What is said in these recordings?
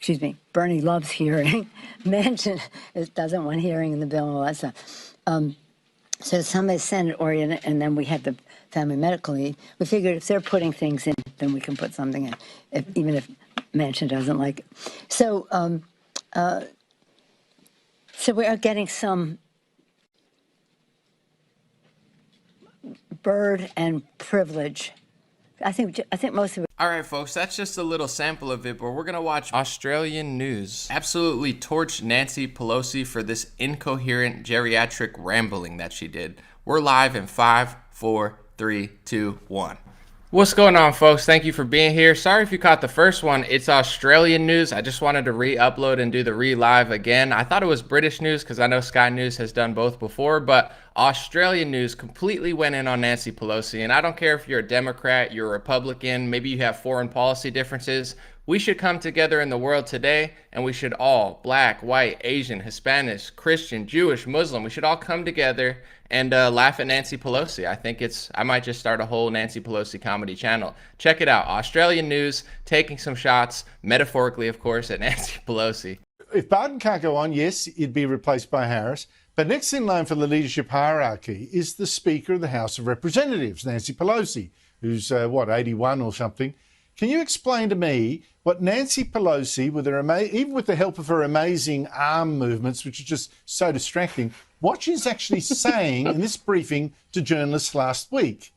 excuse me, Bernie loves hearing, Manchin doesn't want hearing in the bill and all that stuff. So somebody's Senate-oriented, and then we had the family medical leave. We figured if they're putting things in, then we can put something in, even if Manchin doesn't like it. So, so we are getting some bird and privilege. I think most of it. All right, folks, that's just a little sample of it, but we're going to watch Australian news absolutely torch Nancy Pelosi for this incoherent geriatric rambling that she did. We're live in 5, 4, 3, 2, 1. What's going on, folks? Thank you for being here. Sorry if you caught the first one. It's Australian news. I just wanted to re-upload and do the re-live again. I thought it was British news because I know Sky News has done both before, but Australian news completely went in on Nancy Pelosi. And I don't care if you're a Democrat, you're a Republican, maybe you have foreign policy differences. We should come together in the world today, and we should all, black, white, Asian, Hispanic, Christian, Jewish, Muslim, we should all come together and laugh at Nancy Pelosi. I might just start a whole Nancy Pelosi comedy channel. Check it out. Australian news, taking some shots, metaphorically, of course, at Nancy Pelosi. If Biden can't go on, yes, he'd be replaced by Harris. But next in line for the leadership hierarchy is the Speaker of the House of Representatives, Nancy Pelosi, who's, 81 or something. Can you explain to me what Nancy Pelosi, with her even with the help of her amazing arm movements, which are just so distracting, what she's actually saying in this briefing to journalists last week?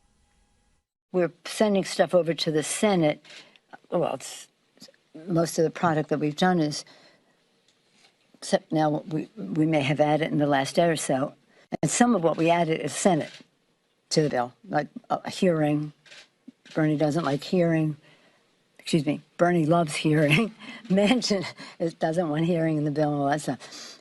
We're sending stuff over to the Senate. Well, most of the product that we've done is, except now we may have added in the last day or so, and some of what we added is Senate to the bill, like a hearing. Bernie doesn't like hearing. Excuse me, Bernie loves hearing. Manchin doesn't want hearing in the bill and all that stuff.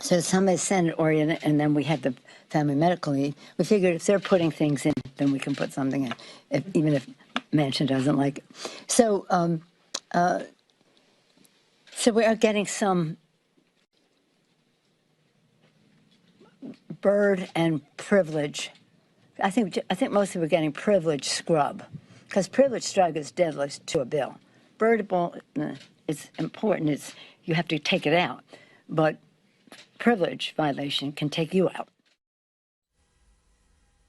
So somebody's Senate-oriented, and then we had the family medical leave. We figured if they're putting things in, then we can put something in, even if Manchin doesn't like it. So, so we are getting some bird and privilege. I think most of it are getting privilege scrub. Because privilege strug is deadly to a bill. Birdable, it's important. You have to take it out. But privilege violation can take you out.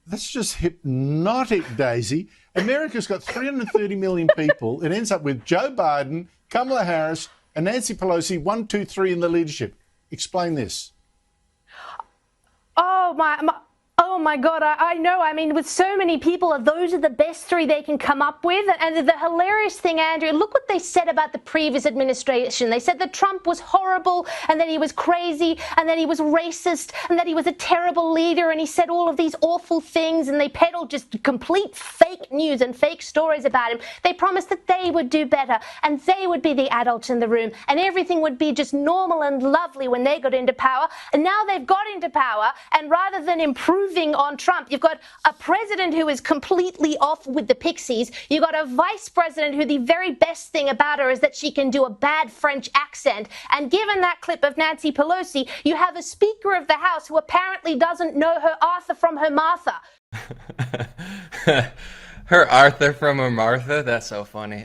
That's just hypnotic, Daisy. America's got 330 million people. It ends up with Joe Biden, Kamala Harris, and Nancy Pelosi, 1, 2, 3 in the leadership. Explain this. Oh my God, I know. I mean, with so many people, those are the best three they can come up with. And the hilarious thing, Andrew, look what they said about the previous administration. They said that Trump was horrible, and that he was crazy, and that he was racist, and that he was a terrible leader, and he said all of these awful things, and they peddled just complete fake news and fake stories about him. They promised that they would do better, and they would be the adults in the room, and everything would be just normal and lovely when they got into power. And now they've got into power, and rather than improving on Trump, you've got a president who is completely off with the pixies. You've got a vice president who the very best thing about her is that she can do a bad French accent. And given that clip of Nancy Pelosi, you have a Speaker of the House who apparently doesn't know her Arthur from her Martha. Her Arthur from her Martha? That's so funny.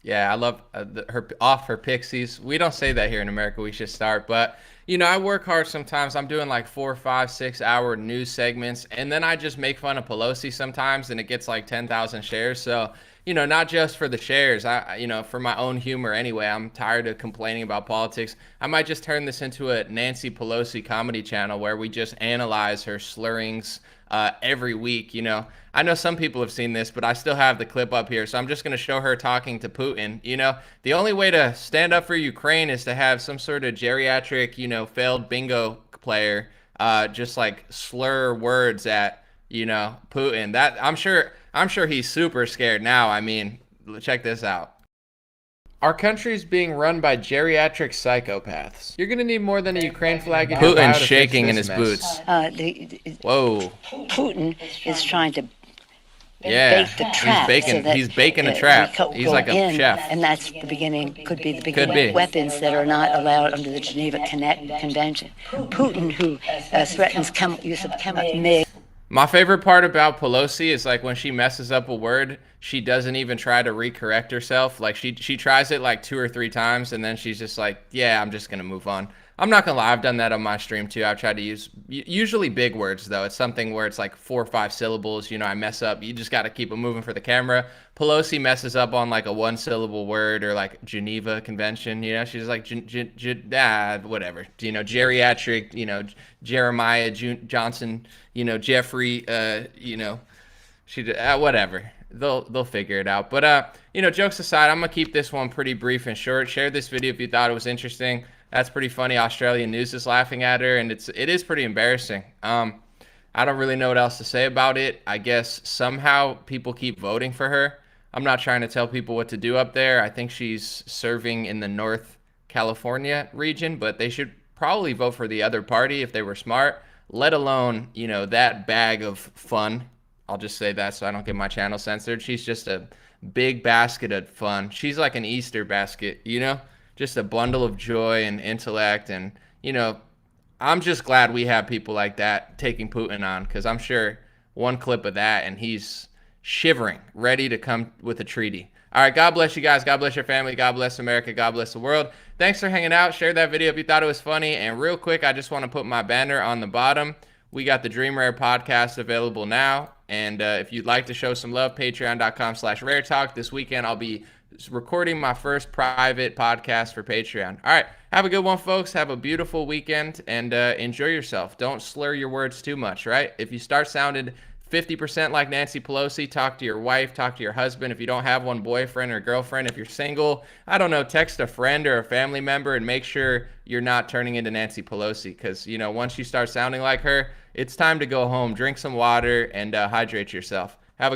Yeah, I love her off her pixies. We don't say that here in America. We should start, but you know, I work hard sometimes. I'm doing like 4, 5, 6 hour news segments, and then I just make fun of Pelosi sometimes, and it gets like 10,000 shares. So, you know, not just for the shares, you know, for my own humor anyway. I'm tired of complaining about politics. I might just turn this into a Nancy Pelosi comedy channel where we just analyze her slurrings every week. You know, I know some people have seen this, but I still have the clip up here. So I'm just going to show her talking to Putin. You know, the only way to stand up for Ukraine is to have some sort of geriatric, you know, failed bingo player just like slur words at, you know, Putin. That I'm sure he's super scared now. I mean, check this out. Our country's being run by geriatric psychopaths. You're gonna need more than a Ukraine flag in your bio. Putin's shaking in his boots. Whoa. Putin is trying to Yeah, bake the trap. he's baking a trap. He's like a chef. And that's the beginning, could be the beginning of weapons that are not allowed under the Geneva Convention. Putin, who threatens use of chemical MiG. My favorite part about Pelosi is like when she messes up a word, she doesn't even try to recorrect herself. Like she tries it like 2 or 3 times, and then she's just like, "Yeah, I'm just gonna move on." I'm not gonna lie, I've done that on my stream too. I've tried to use usually big words though. It's something where it's like 4 or 5 syllables. You know, I mess up. You just got to keep it moving for the camera. Pelosi messes up on like a 1 syllable word or like Geneva Convention. You know, she's like whatever. You know, geriatric. You know, Jeremiah Johnson. You know, Jeffrey. You know, whatever. They'll figure it out. But you know, jokes aside, I'm gonna keep this one pretty brief and short. Share this video if you thought it was interesting. That's pretty funny. Australian news is laughing at her, and it is pretty embarrassing. I don't really know what else to say about it. I guess somehow people keep voting for her. I'm not trying to tell people what to do up there. I think she's serving in the North California region, but they should probably vote for the other party if they were smart, let alone, you know, that bag of fun. I'll just say that so I don't get my channel censored. She's just a big basket of fun. She's like an Easter basket, you know? Just a bundle of joy and intellect. And, you know, I'm just glad we have people like that taking Putin on, because I'm sure one clip of that and he's shivering, ready to come with a treaty. All right, God bless you guys. God bless your family. God bless America. God bless the world. Thanks for hanging out. Share that video if you thought it was funny. And real quick, I just want to put my banner on the bottom. We got the Dream Rare podcast available now. And if you'd like to show some love, patreon.com/raretalk. This weekend, I'll be recording my first private podcast for Patreon. All right, have a good one, folks. Have a beautiful weekend, and enjoy yourself. Don't slur your words too much, right? If you start sounding 50% like Nancy Pelosi, talk to your wife, talk to your husband. If you don't have one, boyfriend or girlfriend. If you're single, I don't know, text a friend or a family member and make sure you're not turning into Nancy Pelosi, because, you know, once you start sounding like her, it's time to go home, drink some water, and hydrate yourself.